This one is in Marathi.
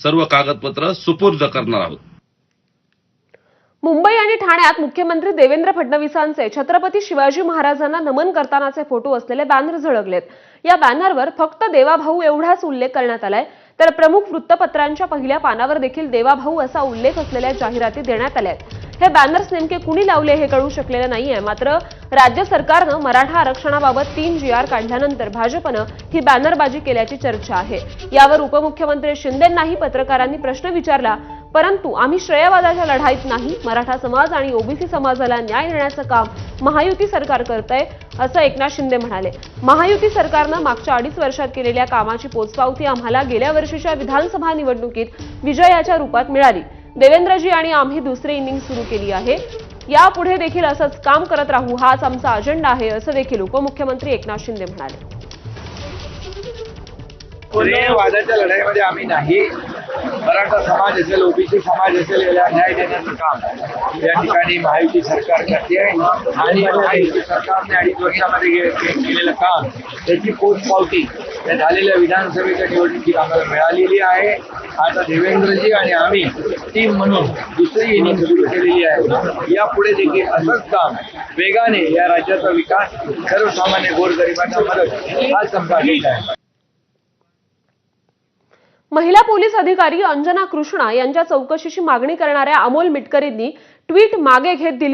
सर्व कागदपत्र सुपूर्द करणार आहोत। मुंबई आणि ठाण्यात मुख्यमंत्री देवेंद्र फडणवीसांचे छत्रपती शिवाजी महाराजांना नमन करतानाचे फोटो असलेले बॅनर झळकलेत। या बॅनरवर फक्त देवाभाऊ एवढाच उल्लेख करण्यात आलाय, तर प्रमुख वृत्तपत्रांच्या पहिल्या पानावर देखील देवाभाऊ असा उल्लेख असलेल्या जाहिराती देण्यात आल्या आहेत। हे बॅनर्स नेमके कुणी लावले हे कळू शकलेलं नाहीये। मात्र राज्य सरकारनं मराठा आरक्षणाबाबत 3 GR काढल्यानंतर भाजपनं ही बॅनरबाजी केल्याची चर्चा आहे। यावर उपमुख्यमंत्री शिंदेंनाही पत्रकारांनी प्रश्न विचारला, परंतु आम्ही श्रेयवादाच्या लढाईत नाही, मराठा समाज आणि ओबीसी समाजाला न्याय देण्याचं काम महायुती सरकार करतंय असं एकनाथ शिंदे म्हणाले। महायुती सरकारनं मागच्या 2.5 वर्षात केलेल्या कामाची पोचपावती आम्हाला गेल्या वर्षीच्या विधानसभा निवडणुकीत विजयाच्या रूपात मिळाली। देवेंद्रजी आणि आम्ही दुसरी इनिंग सुरू केली आहे। यापुढे देखील असंच काम करत राहू, हाच आमचा अजेंडा आहे असं देखील उपमुख्यमंत्री एकनाथ शिंदे म्हणाले। वादाच्या लढाईमध्ये आम्ही नाही, मराठा समाज असेल, ओबीसी समाज असेल, याला न्याय देण्याचं काम या ठिकाणी महायुती सरकार करते आणि महायुती सरकारने 2.5 वर्षामध्ये केलेलं काम त्याची पोचपावती या झालेल्या विधानसभेच्या निवडणुकीत आम्हाला मिळालेली आहे। आता देवेंद्रजी आणि आम्ही टीम म्हणून दुसरी इनिंग सुरू केलेली आहे। यापुढे देखील असंच काम वेगाने या राज्याचा विकास, सर्वसामान्य गोरगरिबांना मदत हाच आमचा अजेंडा आहे। महिला पोलीस अधिकारी अंजना कृष्णा यांच्या चौकशीची मागणी करणाऱ्या अमोल मिटकरींनी ट्विट मागे घेत दिली